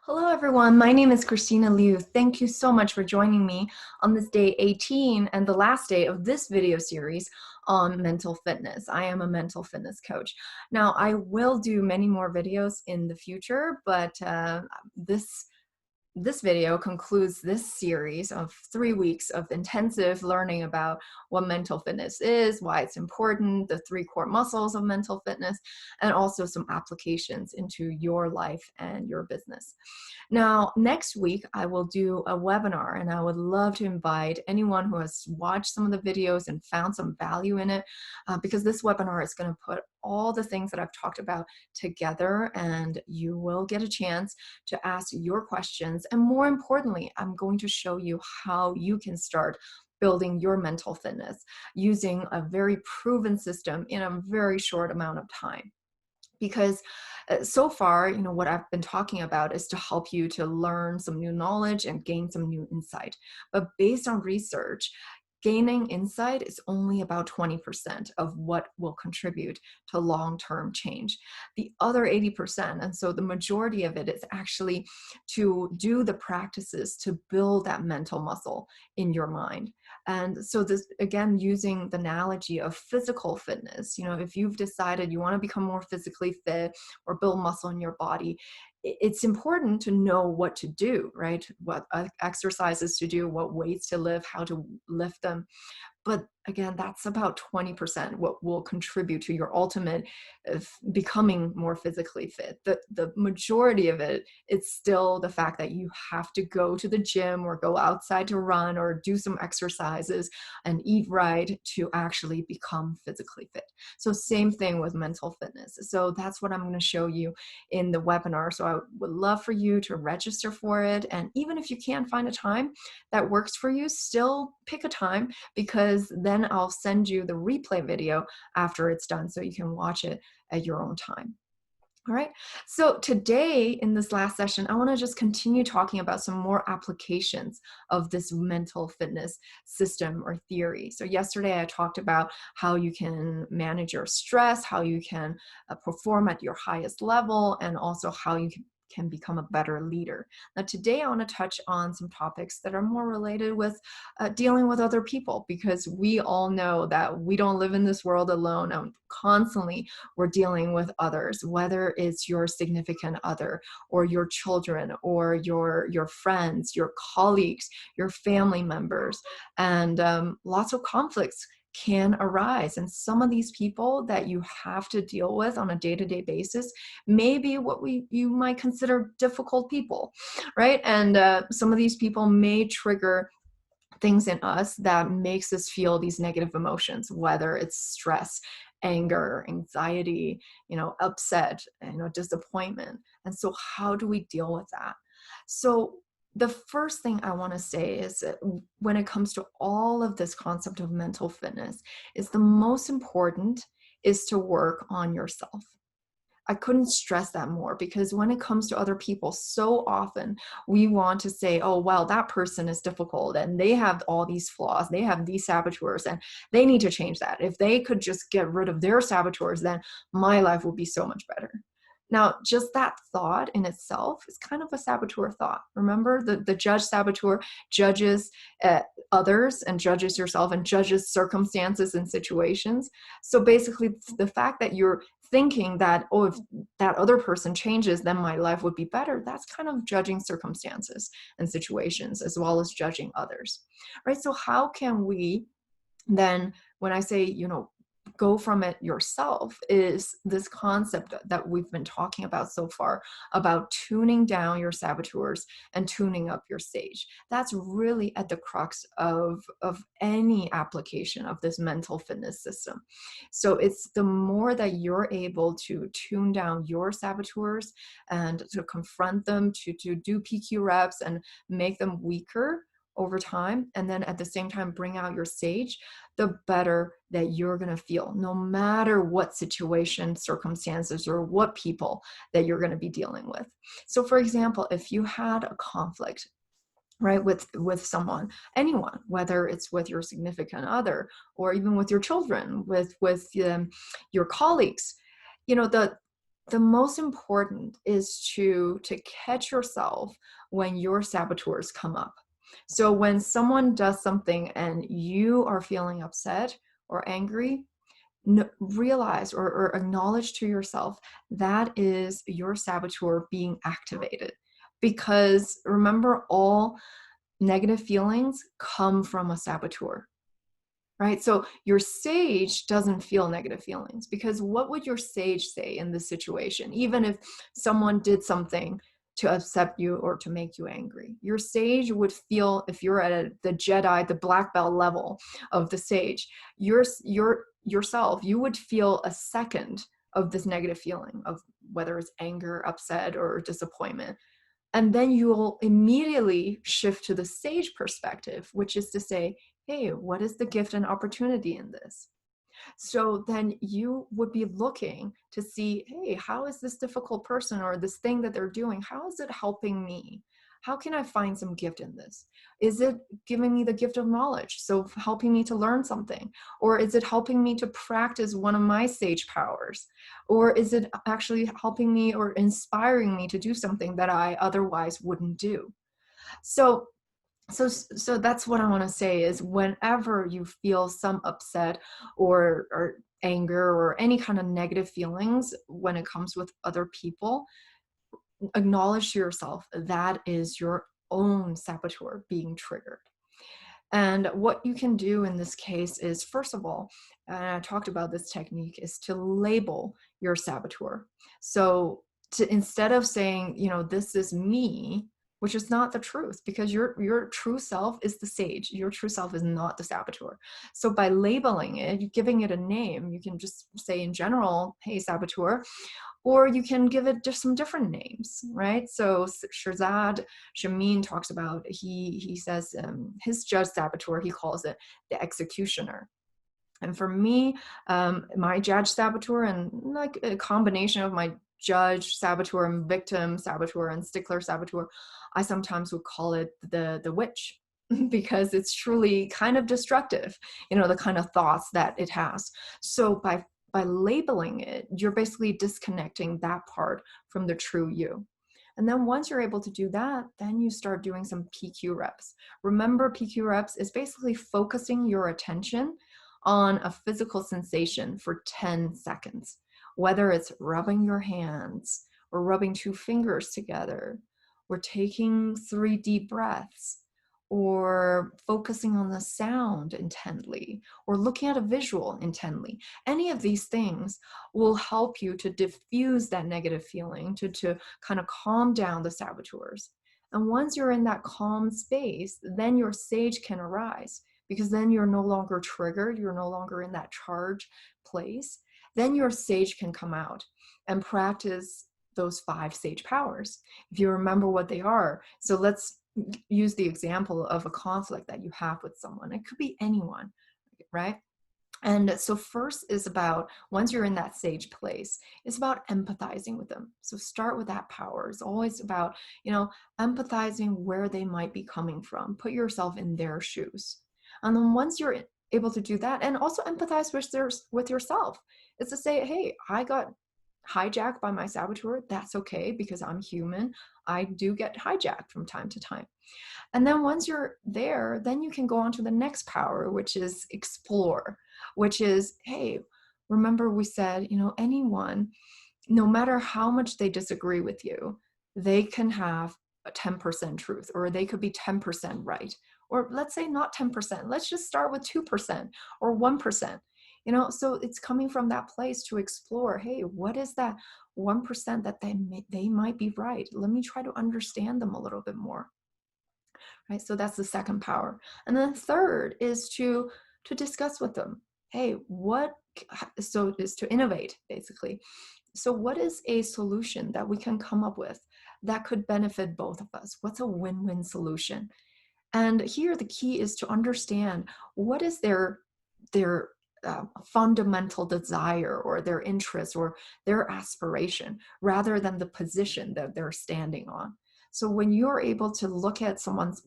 Hello, everyone. My name is Christina Liu. Thank you so much for joining me on this day 18 and the last day of this video series on mental fitness. I am a mental fitness coach. Now, I will do many more videos in the future, but this video concludes this series of 3 weeks of intensive learning about what mental fitness is, why it's important, the 3 core muscles of mental fitness, and also some applications into your life and your business. Now, next week, I will do a webinar, and I would love to invite anyone who has watched some of the videos and found some value in it, because this webinar is going to put all the things that I've talked about together, and you will get a chance to ask your questions. And more importantly, I'm going to show you how you can start building your mental fitness using a very proven system in a very short amount of time. Because so far, what I've been talking about is to help you to learn some new knowledge and gain some new insight. But based on research, gaining insight is only about 20% of what will contribute to long-term change. The other 80%, and so the majority of it, is actually to do the practices to build that mental muscle in your mind. And so this, again, using the analogy of physical fitness, if you've decided you want to become more physically fit or build muscle in your body, it's important to know what to do, right? What exercises to do, what weights to lift, how to lift them. But again, that's about 20% what will contribute to your ultimate becoming more physically fit. The majority of it is still the fact that you have to go to the gym or go outside to run or do some exercises and eat right to actually become physically fit. So same thing with mental fitness. So that's what I'm going to show you in the webinar. So I would love for you to register for it. And even if you can't find a time that works for you, still pick a time, because then I'll send you the replay video after it's done so you can watch it at your own time. All right, so today in this last session, I want to just continue talking about some more applications of this mental fitness system or theory. So yesterday I talked about how you can manage your stress, how you can perform at your highest level, and also how you can become a better leader. Now today I want to touch on some topics that are more related with dealing with other people, because we all know that we don't live in this world alone, and constantly we're dealing with others, whether it's your significant other or your children or your friends, your colleagues, your family members, and lots of conflicts can arise. And some of these people that you have to deal with on a day-to-day basis may be what you might consider difficult people, right? And some of these people may trigger things in us that makes us feel these negative emotions, whether it's stress, anger, anxiety, upset, disappointment. And so how do we deal with that? So the first thing I want to say is that when it comes to all of this concept of mental fitness, is the most important is to work on yourself. I couldn't stress that more, because when it comes to other people, so often we want to say, oh, well, that person is difficult and they have all these flaws, they have these saboteurs, and they need to change that. If they could just get rid of their saboteurs, then my life would be so much better. Now, just that thought in itself is kind of a saboteur thought. Remember, the judge saboteur judges others and judges yourself and judges circumstances and situations. So basically, the fact that you're thinking that, oh, if that other person changes, then my life would be better, that's kind of judging circumstances and situations as well as judging others, right? So how can we then, when I say, go from it yourself, is this concept that we've been talking about so far about tuning down your saboteurs and tuning up your sage. That's really at the crux of any application of this mental fitness system. So it's the more that you're able to tune down your saboteurs and to confront them, to do PQ reps and make them weaker over time, and then at the same time bring out your sage, the better that you're going to feel, no matter what situation, circumstances, or what people that you're going to be dealing with. So for example, if you had a conflict, right, with someone, anyone, whether it's with your significant other or even with your children, with your colleagues, the The most important is to catch yourself when your saboteurs come up. So when someone does something and you are feeling upset or angry, realize or acknowledge to yourself that is your saboteur being activated. Because remember, all negative feelings come from a saboteur. Right? So your sage doesn't feel negative feelings, because what would your sage say in this situation? Even if someone did something to upset you or to make you angry, your sage would feel, if you're at the Jedi, the black belt level of the sage, yourself, you would feel a second of this negative feeling of whether it's anger, upset, or disappointment. And then you'll immediately shift to the sage perspective, which is to say, hey, what is the gift and opportunity in this? So then you would be looking to see, hey, how is this difficult person or this thing that they're doing, how is it helping me? How can I find some gift in this? Is it giving me the gift of knowledge, so helping me to learn something? Or is it helping me to practice one of my sage powers? Or is it actually helping me or inspiring me to do something that I otherwise wouldn't do? So so that's what I want to say is, whenever you feel some upset or anger or any kind of negative feelings when it comes with other people, acknowledge to yourself that is your own saboteur being triggered. And what you can do in this case is, first of all, and I talked about this technique, is to label your saboteur. So instead of saying, this is me, which is not the truth, because your true self is the sage. Your true self is not the saboteur. So by labeling it, giving it a name, you can just say in general, hey, saboteur, or you can give it just some different names, right? So Shirzad Shamin talks about, he says his judge saboteur, he calls it the executioner. And for me, my judge saboteur, and like a combination of my judge saboteur and victim saboteur and stickler saboteur, I sometimes would call it the witch, because it's truly kind of destructive, the kind of thoughts that it has. So by labeling it, you're basically disconnecting that part from the true you. And then once you're able to do that, then you start doing some PQ reps. Remember, PQ reps is basically focusing your attention on a physical sensation for 10 seconds, whether it's rubbing your hands or rubbing two fingers together, or taking 3 deep breaths, or focusing on the sound intently, or looking at a visual intently. Any of these things will help you to diffuse that negative feeling, to kind of calm down the saboteurs. And once you're in that calm space, then your sage can arise, because then you're no longer triggered, you're no longer in that charge place. Then your sage can come out and practice those 5 sage powers, if you remember what they are. So let's use the example of a conflict that you have with someone. It could be anyone, right? And so first is about, once you're in that sage place, it's about empathizing with them. So start with that power. It's always about, empathizing where they might be coming from. Put yourself in their shoes. And then once you're able to do that, and also empathize with yourself, it's to say, hey, I got hijacked by my saboteur. That's okay, because I'm human. I do get hijacked from time to time. And then once you're there, then you can go on to the next power, which is explore, which is, hey, remember we said, anyone, no matter how much they disagree with you, they can have a 10% truth, or they could be 10% right. Or let's say not 10%. Let's just start with 2% or 1%. So it's coming from that place to explore, hey, what is that 1% that they might be right? Let me try to understand them a little bit more. Right? So that's the second power. And then the third is to discuss with them, hey, so is to innovate, basically. So what is a solution that we can come up with that could benefit both of us? What's a win-win solution? And here the key is to understand what is their fundamental desire, or their interest, or their aspiration, rather than the position that they're standing on. So when you're able to look at someone's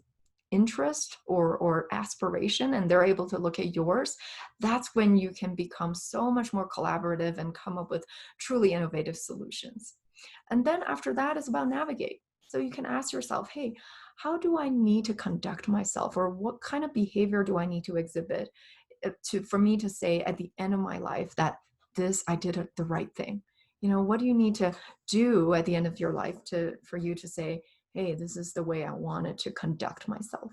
interest or aspiration, and they're able to look at yours, that's when you can become so much more collaborative and come up with truly innovative solutions. And then after that is about navigate. So you can ask yourself, hey, how do I need to conduct myself, or what kind of behavior do I need to exhibit for me to say at the end of my life that this, I did the right thing? What do you need to do at the end of your life for you to say, hey, this is the way I wanted to conduct myself?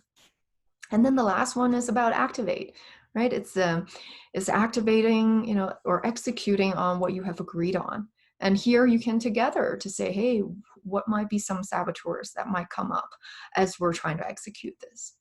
And then the last one is about activate, right? It's activating, or executing on what you have agreed on. And here you can together to say, hey, what might be some saboteurs that might come up as we're trying to execute this?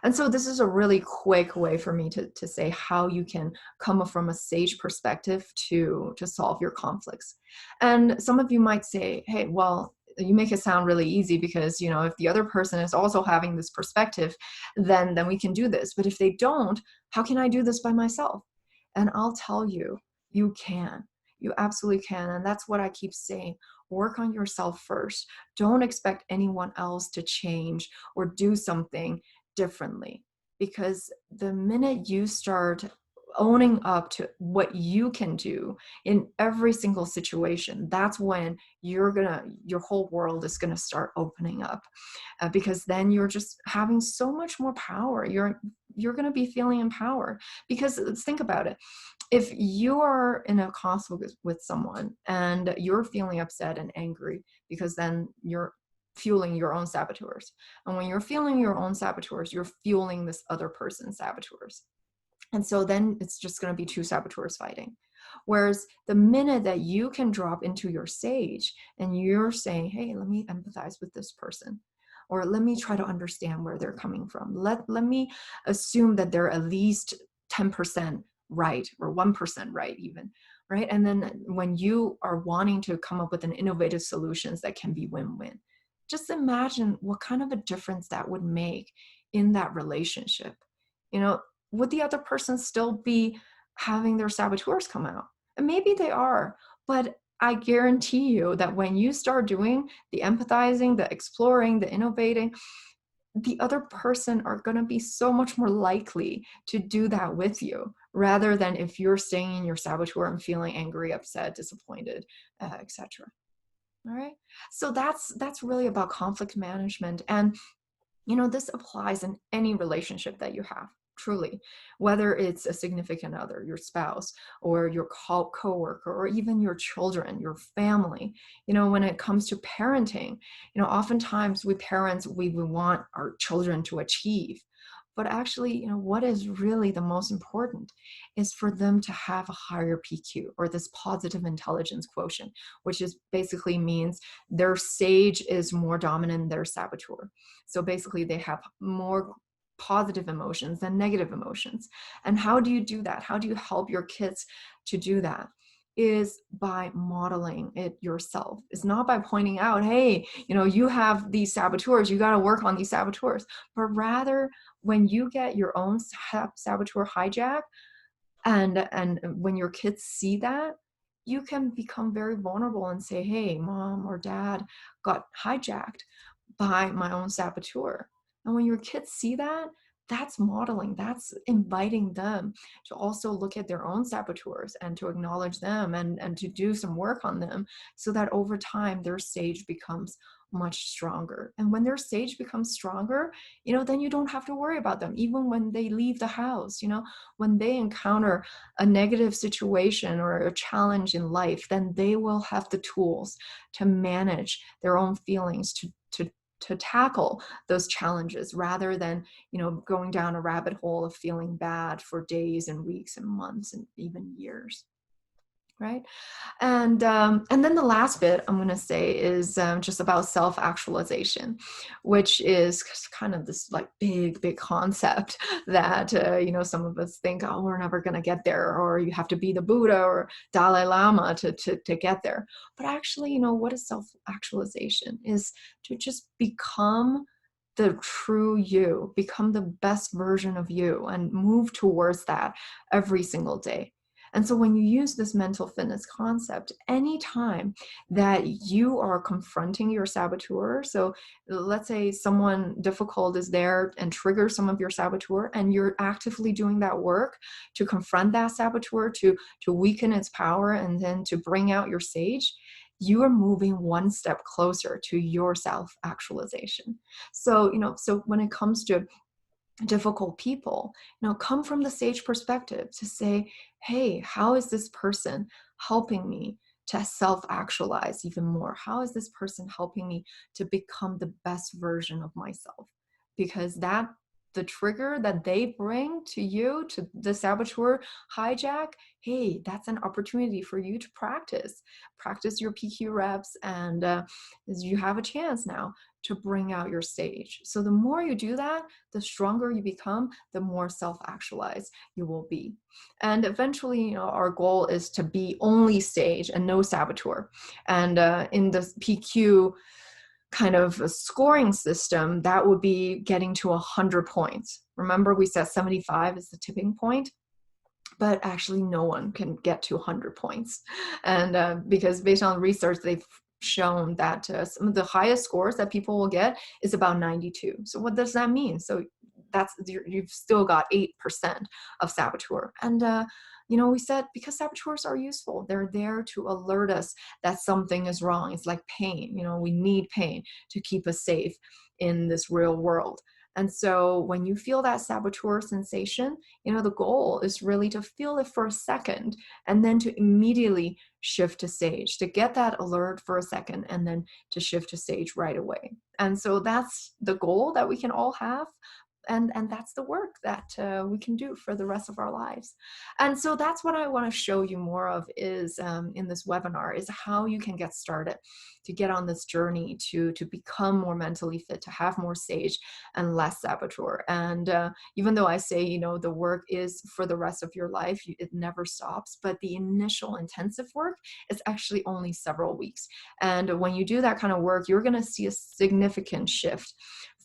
And so this is a really quick way for me to say how you can come from a sage perspective to solve your conflicts. And some of you might say, hey, well, you make it sound really easy because, if the other person is also having this perspective, then we can do this. But if they don't, how can I do this by myself? And I'll tell you, you can. You absolutely can. And that's what I keep saying. Work on yourself first. Don't expect anyone else to change or do something differently, because the minute you start owning up to what you can do in every single situation, that's when your whole world is gonna start opening up, because then you're just having so much more power. You're gonna be feeling empowered, because let's think about it. If you are in a conflict with someone and you're feeling upset and angry, because then you're fueling your own saboteurs. And when you're fueling your own saboteurs, you're fueling this other person's saboteurs. And so then it's just going to be two saboteurs fighting. Whereas the minute that you can drop into your sage and you're saying, hey, let me empathize with this person, or let me try to understand where they're coming from. Let me assume that they're at least 10% right, or 1% right even, right? And then when you are wanting to come up with an innovative solutions that can be win-win, just imagine what kind of a difference that would make in that relationship. Would the other person still be having their saboteurs come out? And maybe they are, but I guarantee you that when you start doing the empathizing, the exploring, the innovating, the other person are going to be so much more likely to do that with you, rather than if you're staying in your saboteur and feeling angry, upset, disappointed, etc. All right. So that's really about conflict management. And this applies in any relationship that you have, truly, whether it's a significant other, your spouse, or your coworker, or even your children, your family. When it comes to parenting, oftentimes we parents, we want our children to achieve. But actually, what is really the most important is for them to have a higher PQ, or this positive intelligence quotient, which is basically means their sage is more dominant than their saboteur. So basically they have more positive emotions than negative emotions. And how do you do that? How do you help your kids to do that? Is by modeling it yourself. It's not by pointing out, hey, you have these saboteurs, you got to work on these saboteurs, but rather when you get your own saboteur hijack, and when your kids see that, you can become very vulnerable and say, hey, mom or dad got hijacked by my own saboteur. And when your kids see that, that's modeling, that's inviting them to also look at their own saboteurs and to acknowledge them, and to do some work on them, so that over time their sage becomes much stronger. And when their sage becomes stronger, then you don't have to worry about them. Even when they leave the house, when they encounter a negative situation or a challenge in life, then they will have the tools to manage their own feelings, to tackle those challenges, rather than going down a rabbit hole of feeling bad for days and weeks and months and even years, right? And then the last bit I'm going to say is just about self-actualization, which is kind of this like big concept that some of us think, oh, we're never going to get there, or you have to be the Buddha or Dalai Lama to get there. But actually, what is self-actualization? Is to just become the true you, become the best version of you, and move towards that every single day. And so when you use this mental fitness concept, anytime that you are confronting your saboteur, so let's say someone difficult is there and triggers some of your saboteur, and you're actively doing that work to confront that saboteur, to weaken its power, and then to bring out your sage, you are moving one step closer to your self-actualization. So, so when it comes to difficult people, come from the sage perspective to say, hey, how is this person helping me to self-actualize even more? How is this person helping me to become the best version of myself? Because the trigger that they bring to you, to the saboteur hijack, hey, that's an opportunity for you to practice your PQ reps, and you have a chance now to bring out your sage. So the more you do that, the stronger you become, the more self-actualized you will be. And eventually, our goal is to be only sage and no saboteur. And in the PQ kind of a scoring system, that would be getting to 100 points. Remember, we said 75 is the tipping point, but actually no one can get to 100 points. And because based on research, they've shown that some of the highest scores that people will get is about 92. So what does that mean? So you've still got 8% of saboteur. And we said, because saboteurs are useful, they're there to alert us that something is wrong. It's like pain. We need pain to keep us safe in this real world. And so when you feel that saboteur sensation, the goal is really to feel it for a second and then to immediately shift to sage, to get that alert for a second and then to shift to sage right away. And so that's the goal that we can all have. And that's the work that we can do for the rest of our lives. And so that's what I want to show you more of is in this webinar, is how you can get started to get on this journey to become more mentally fit, to have more sage and less saboteur. And even though I say, the work is for the rest of your life, it never stops, but the initial intensive work is actually only several weeks. And when you do that kind of work, you're going to see a significant shift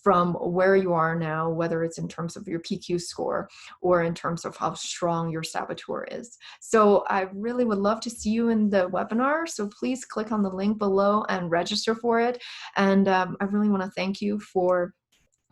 from where you are now, whether it's in terms of your PQ score or in terms of how strong your saboteur is. So I really would love to see you in the webinar. So please click on the link below and register for it. And I really want to thank you for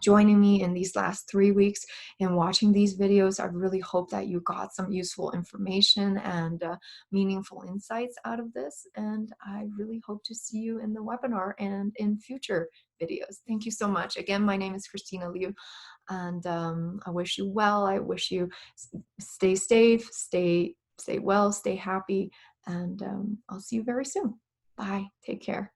joining me in these last 3 weeks and watching these videos. I really hope that you got some useful information and meaningful insights out of this. And I really hope to see you in the webinar and in future videos. Thank you so much. Again, my name is Christina Liu, and I wish you well. I wish you stay safe, stay well, stay happy, and I'll see you very soon. Bye. Take care.